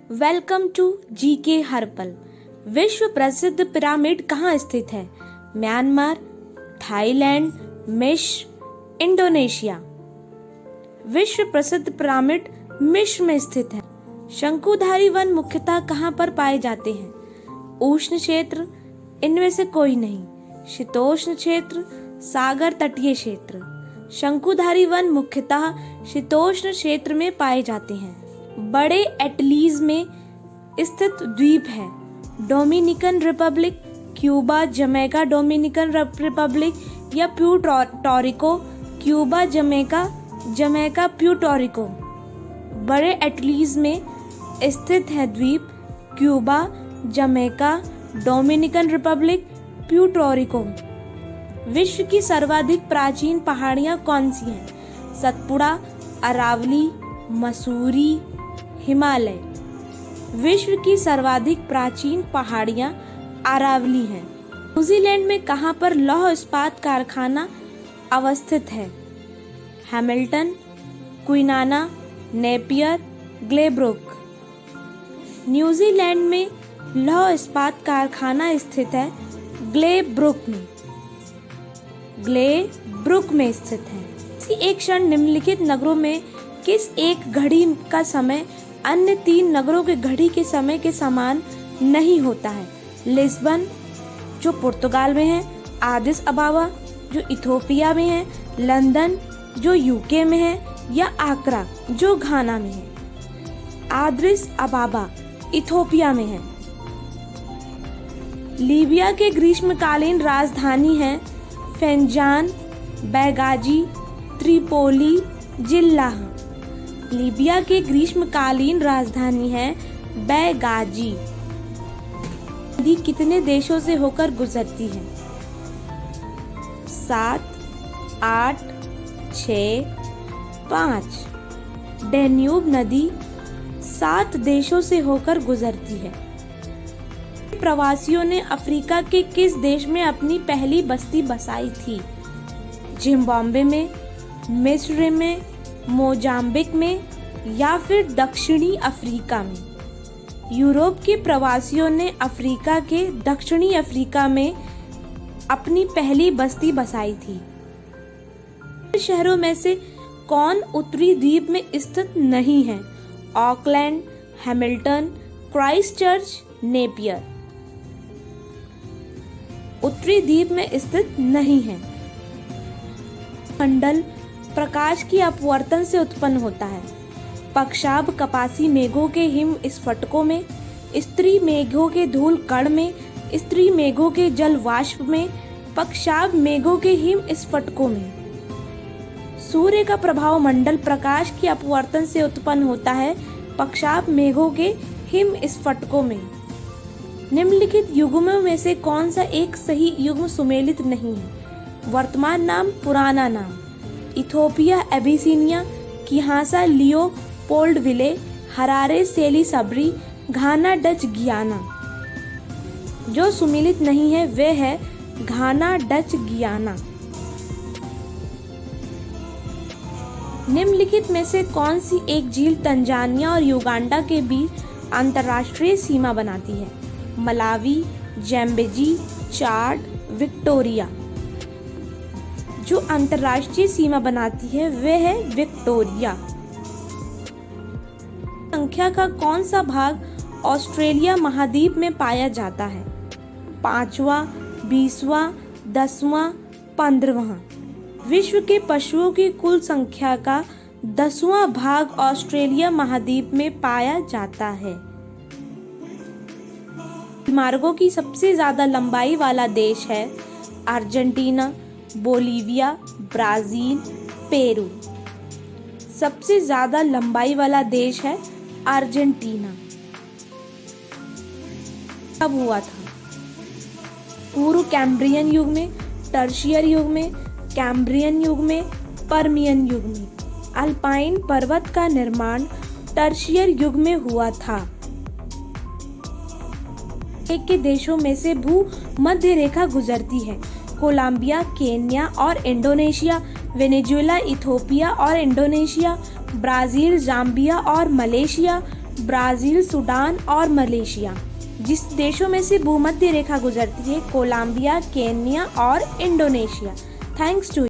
Welcome to GK हर पल। विश्व प्रसिद्ध पिरामिड कहाँ स्थित है? म्यांमार, थाईलैंड, मिस्र, इंडोनेशिया। विश्व प्रसिद्ध पिरामिड मिस्र में स्थित है। शंकुधारी वन मुख्यतः कहाँ पर पाए जाते हैं? उष्ण क्षेत्र, इनमें से कोई नहीं। शीतोष्ण क्षेत्र, सागर तटीय क्षेत्र। शंकुधारी वन मुख्यतः शीतोष्ण क्षेत्र में पाए जाते हैं। बड़े एटलीज में स्थित द्वीप है। Dominican Republic, Cuba, Jamaica, Dominican Republic या प्यूर्टोरिको, क्यूबा, जमैका, जमैका, प्यूर्टोरिको। बड़े एटलीज में स्थित है द्वीप क्यूबा, जमैका, डोमिनिकन रिपब्लिक, प्यूर्टोरिको। विश्व की सर्वाधिक प्राचीन पहाड़ियाँ कौन सी हैं? सतपुड़ा, अरावली, मसूरी, हिमालय। विश्व की सर्वाधिक प्राचीन पहाड़ियाँ अरावली हैं। न्यूजीलैंड में कहाँ पर लौह इस्पात कारखाना अवस्थित है? Hamilton, Kwinana, Napier, Glenbrook. New Zealand में लौह इस्पात कारखाना स्थित है ग्लेब्रुक में स्थित है। एक क्षण निम्नलिखित नगरों में किस एक घड़ी का समय अन्य 3 नगरों के घड़ी के समय के समान नहीं होता है? लिस्बन, जो पुर्तगाल में है, आदिस अबाबा, जो इथोपिया में है, लंदन, जो यूके में है, या आकरा, जो घाना में है। आदिस अबाबा इथोपिया में है। लीबिया के ग्रीष्मकालीन राजधानी है फेंजान, बेगाजी, त्रिपोली, जिल्लाह। लीबिया के ग्रीष्मकालीन राजधानी है बेगाजी। नदी कितने देशों से होकर गुजरती है? 7, 8, 6, 5। डैन्यूब नदी 7 देशों से होकर गुजरती है। प्रवासियों ने अफ्रीका के किस देश में अपनी पहली बस्ती बसाई थी? जिम्बाब्वे में, मिस्र में, मोजाम्बिक में या फिर दक्षिणी अफ्रीका में? यूरोप के प्रवासियों ने अफ्रीका के दक्षिणी अफ्रीका में अपनी पहली बस्ती बसाई थी। शहरों में से कौन उत्तरी द्वीप में स्थित नहीं है? Auckland, Hamilton, Christchurch, Napier. उत्तरी द्वीप में स्थित नहीं है। मंडल प्रकाश की अपवर्तन से उत्पन्न होता है। पक्षाभ कपासी मेघों के हिम स्फटिकों में, स्त्री मेघों के धूल कण में, स्त्री मेघों के जल वाष्प में, पक्षाभ मेघों के हिम स्फटिकों में। सूर्य का प्रभाव मंडल प्रकाश की अपवर्तन से उत्पन्न होता है। पक्षाभ मेघों के हिम स्फटिकों में। निम्नलिखित युग्मों में से कौन सा एक सही युग्म सुमेलित नहीं है? वर्तमान नाम, पुराना नाम। इथोपिया, एबिसिनिया, किहासा, लियोपोल्डविले, हरारे, सेली सबरी, घाना, डच, गियाना। जो सुमेलित नहीं है वे है घाना, डच, गियाना। निम्नलिखित में से कौन सी एक झील तंजानिया और युगांडा के बीच अंतर्राष्ट्रीय सीमा बनाती है? मलावी, जैम्बेजी, चाड, विक्टोरिया। जो अंतर्राष्ट्रीय सीमा बनाती है वे है विक्टोरिया। संख्या का कौन सा भाग ऑस्ट्रेलिया महाद्वीप में पाया जाता है? 5वां, 20वां, 10वां, 15वां। विश्व के पशुओं की कुल संख्या का 10वां भाग ऑस्ट्रेलिया महाद्वीप में पाया जाता है। मार्गों की सबसे ज्यादा लंबाई वाला देश है अर्जेंटीना, बोलीविया, ब्राजील, पेरू। सबसे ज्यादा लंबाई वाला देश है अर्जेंटीना। कब हुआ था? पूर्व कैम्ब्रियन युग में, टर्शियर युग में, कैम्ब्रियन युग में, पर्मियन युग में। अल्पाइन पर्वत का निर्माण टर्शियर युग में हुआ था। एक के देशों में से भू मध्य रेखा गुजरती है। कोलंबिया, केन्या और इंडोनेशिया, वेनेजुएला, इथोपिया और इंडोनेशिया, ब्राजील, जाम्बिया और मलेशिया, ब्राज़ील, सूडान और मलेशिया। जिस देशों में से भूमध्य रेखा गुजरती है कोलंबिया, केन्या और इंडोनेशिया। Thanks to